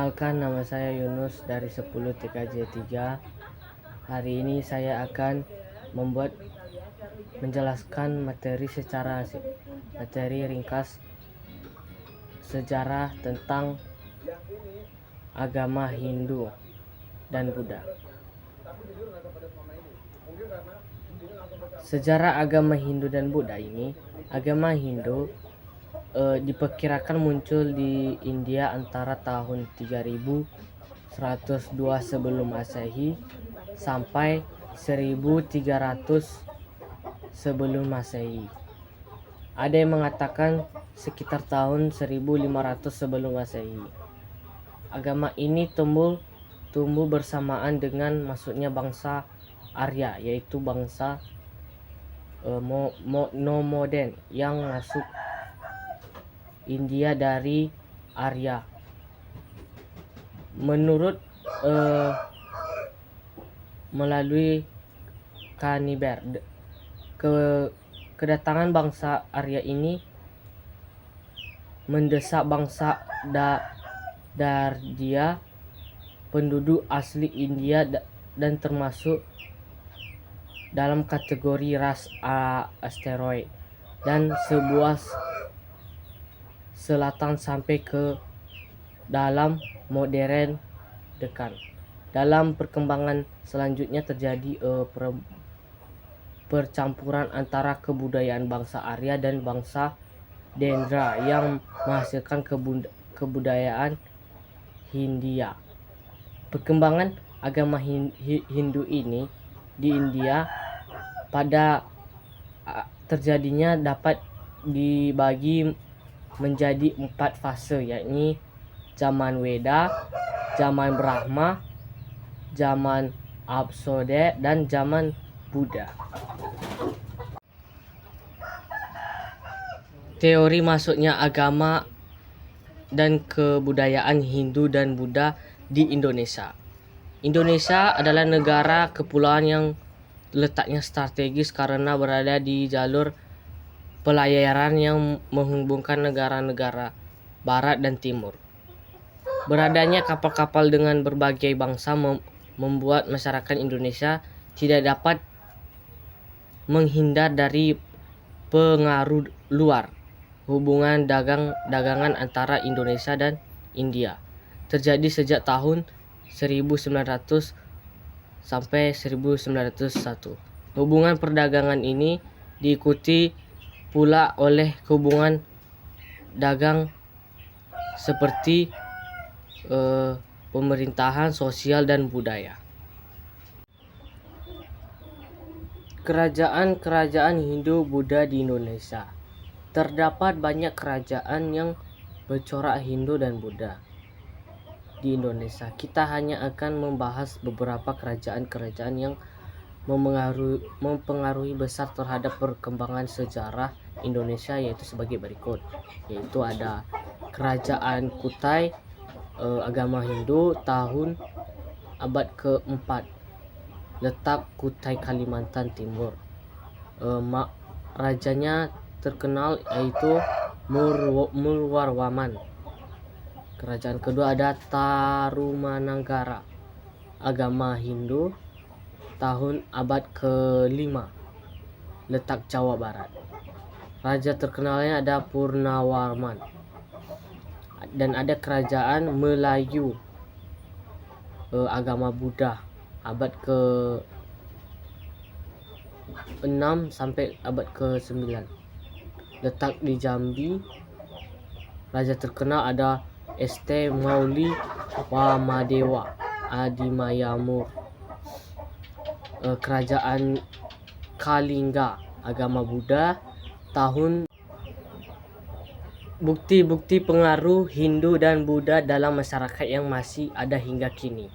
Perkenalkan, nama saya Yunus dari 10 TKJ 3. Hari ini saya akan menjelaskan materi ringkas sejarah tentang agama Hindu dan Buddha. Sejarah agama Hindu dan Buddha ini, agama Hindu diperkirakan muncul di India antara tahun 3102 sebelum Masehi sampai 1300 sebelum Masehi. Ada yang mengatakan sekitar tahun 1500 sebelum Masehi. Agama ini tumbuh bersamaan dengan masuknya bangsa Arya, yaitu bangsa nomaden yang masuk India dari Arya. Menurut melalui Kaniber, kedatangan bangsa Arya ini mendesak bangsa Dardia, penduduk asli India dan termasuk dalam kategori ras asteroid dan sebuah selatan sampai ke dalam modern Deccan. Dalam perkembangan selanjutnya terjadi percampuran antara kebudayaan bangsa Arya dan bangsa Dendra yang menghasilkan kebudayaan Hindia. Perkembangan agama Hindu ini di India pada terjadinya dapat dibagi menjadi 4 fase, yakni zaman Weda, zaman Brahma, zaman Absode, dan zaman Buddha. Teori masuknya agama dan kebudayaan Hindu dan Buddha di Indonesia. Indonesia adalah negara kepulauan yang letaknya strategis karena berada di jalur pelayaran yang menghubungkan negara-negara barat dan timur. Beradanya kapal-kapal dengan berbagai bangsa membuat masyarakat Indonesia tidak dapat menghindar dari pengaruh luar. Hubungan dagangan antara Indonesia dan India terjadi sejak tahun 1900 sampai 1901. Hubungan perdagangan ini diikuti pula oleh hubungan dagang seperti pemerintahan, sosial, dan budaya. Kerajaan Hindu Buddha di Indonesia. Terdapat banyak kerajaan yang bercorak Hindu dan Buddha di Indonesia. Kita hanya akan membahas beberapa kerajaan-kerajaan yang mempengaruhi besar terhadap perkembangan sejarah Indonesia, yaitu sebagai berikut. Yaitu ada Kerajaan Kutai, agama Hindu, tahun abad ke-4, letak Kutai, Kalimantan Timur. Rajanya terkenal yaitu Murwarwaman. Kerajaan kedua ada Tarumanagara, agama Hindu, tahun abad ke-5, letak Jawa Barat. Raja terkenalnya ada Purnawarman. Dan ada Kerajaan Melayu, agama Buddha, abad ke-6 sampai abad ke-9, letak di Jambi. Raja terkenal ada St. Mauli Wamadewa Adimayamur. Kerajaan Kalingga, agama Buddha, tahun. Bukti-bukti pengaruh Hindu dan Buddha dalam masyarakat yang masih ada hingga kini.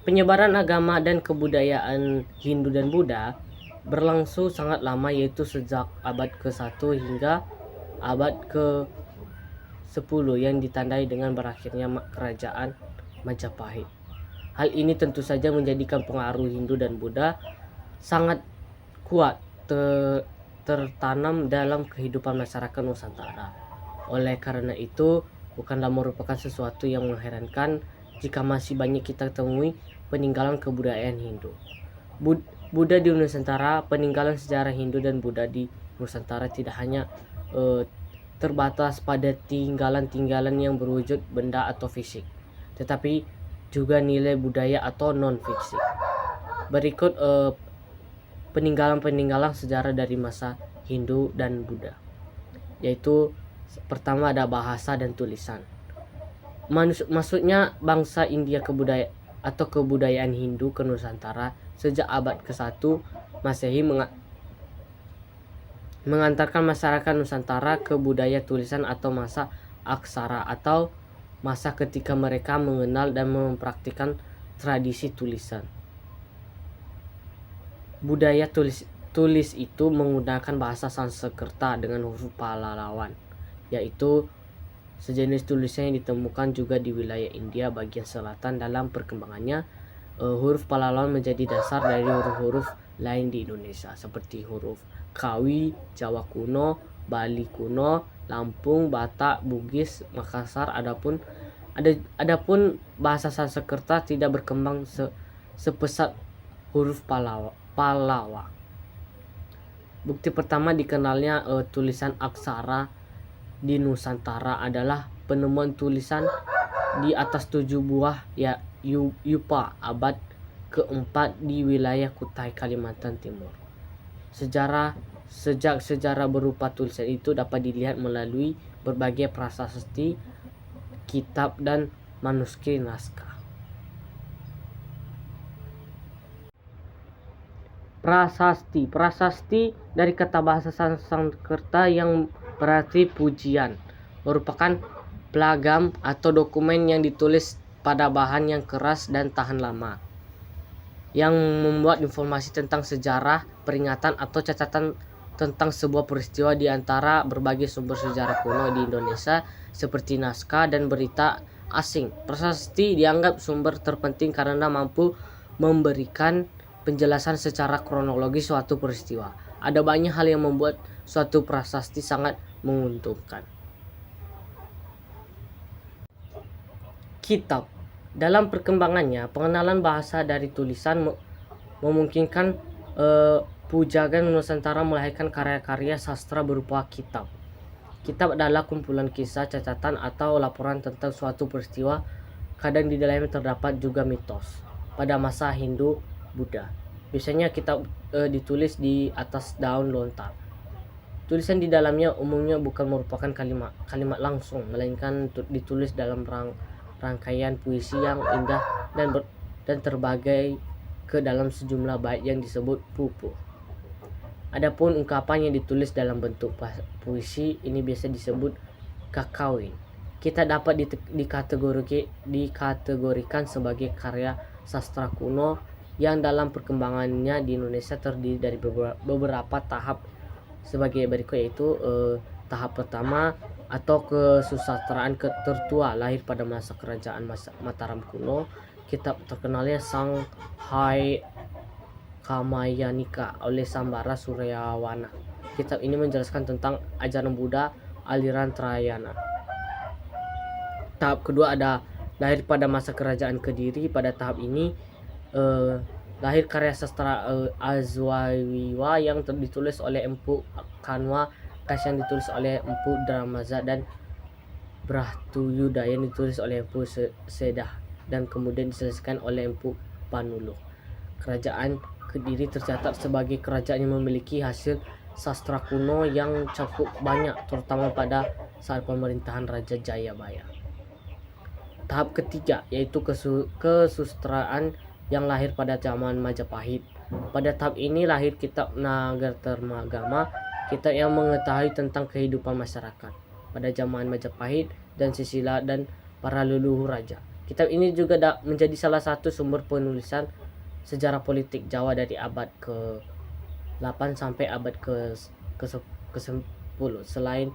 Penyebaran agama dan kebudayaan Hindu dan Buddha berlangsung sangat lama, yaitu sejak abad ke-1 hingga abad ke-10 yang ditandai dengan berakhirnya kerajaan Majapahit. Hal ini tentu saja menjadikan pengaruh Hindu dan Buddha sangat kuat tertanam dalam kehidupan masyarakat Nusantara. Oleh karena itu, Bukanlah merupakan sesuatu yang mengherankan jika masih banyak kita temui peninggalan kebudayaan Hindu. Buddha di Nusantara, peninggalan sejarah Hindu dan Buddha di Nusantara tidak hanya terbatas pada tinggalan-tinggalan yang berwujud benda atau fisik, tetapi juga nilai budaya atau non-fisik. Berikut peninggalan-peninggalan sejarah dari masa Hindu dan Buddha, yaitu pertama ada bahasa dan tulisan. Maksudnya bangsa India kebudayaan Hindu ke Nusantara sejak abad ke-1 Masehi mengantarkan masyarakat Nusantara ke budaya tulisan atau masa aksara atau masa ketika mereka mengenal dan mempraktikkan tradisi tulisan. Budaya tulis itu menggunakan bahasa Sanskerta dengan huruf Pahlawan, yaitu sejenis tulisan yang ditemukan juga di wilayah India bagian selatan. Dalam perkembangannya, huruf Pahlawan menjadi dasar dari huruf-huruf lain di Indonesia seperti huruf Kawi, Jawa kuno, Bali kuno, Lampung, Batak, Bugis, Makassar. Adapun bahasa Sanskerta tidak berkembang sepesat huruf Pallawa. Bukti pertama dikenalnya tulisan aksara di Nusantara adalah penemuan tulisan di atas 7 buah yupa abad ke-4 di wilayah Kutai, Kalimantan Timur. Sejak sejarah berupa tulisan itu dapat dilihat melalui berbagai prasasti, kitab, dan manuskrip naskah. Prasasti dari kata bahasa Sanskerta yang berarti pujian, merupakan plagam atau dokumen yang ditulis pada bahan yang keras dan tahan lama, yang membuat informasi tentang sejarah, peringatan, atau catatan tentang sebuah peristiwa di antara berbagai sumber sejarah kuno di Indonesia seperti naskah dan berita asing. Prasasti dianggap sumber terpenting karena mampu memberikan penjelasan secara kronologis suatu peristiwa. Ada banyak hal yang membuat suatu prasasti sangat menguntungkan. Kitab. Dalam perkembangannya, pengenalan bahasa dari tulisan memungkinkan Pujagan Nusantara melahirkan karya-karya sastra berupa kitab. Kitab adalah kumpulan kisah, catatan, atau laporan tentang suatu peristiwa. Kadang di dalamnya terdapat juga mitos. Pada masa Hindu Buddha, biasanya kitab ditulis di atas daun lontar. Tulisan di dalamnya umumnya bukan merupakan kalimat langsung, melainkan ditulis dalam rangkaian puisi yang indah dan terbagi ke dalam sejumlah bait yang disebut pupuh. Adapun ungkapan yang ditulis dalam bentuk puisi ini biasa disebut kakawin. Kita dapat dikategorikan sebagai karya sastra kuno yang dalam perkembangannya di Indonesia terdiri dari beberapa tahap sebagai berikut, yaitu tahap pertama atau kesusastraan tertua lahir pada masa kerajaan Mataram kuno. Kitab terkenalnya Shanghai Kamayanika oleh Sambara Suryawana. Kitab ini menjelaskan tentang ajaran Buddha aliran Trayana. Tahap kedua ada lahir pada masa kerajaan Kediri. Pada tahap ini lahir karya sastra Azwawiwa yang ditulis oleh Empu Kanwa Kas yang ditulis oleh Empu Dramaza dan Brahtuyuda yang ditulis oleh Empu Sedah dan kemudian diselesaikan oleh Empu Panuluh. Kerajaan Kediri tercatat sebagai kerajaan yang memiliki hasil sastra kuno yang cukup banyak, terutama pada saat pemerintahan Raja Jayabaya. Tahap ketiga yaitu kesusastraan yang lahir pada zaman Majapahit. Pada tahap ini lahir kitab Nagatarmagama, kitab yang mengetahui tentang kehidupan masyarakat pada zaman Majapahit dan Sisila dan para leluhur raja. Kitab ini juga menjadi salah satu sumber penulisan sejarah politik Jawa dari abad ke-8 sampai abad ke-10. Selain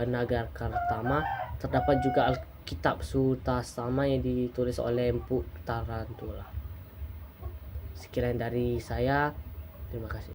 Nagakartama, terdapat juga Alkitab Sutasoma yang ditulis oleh Empu Tarantula. Sekian dari saya. Terima kasih.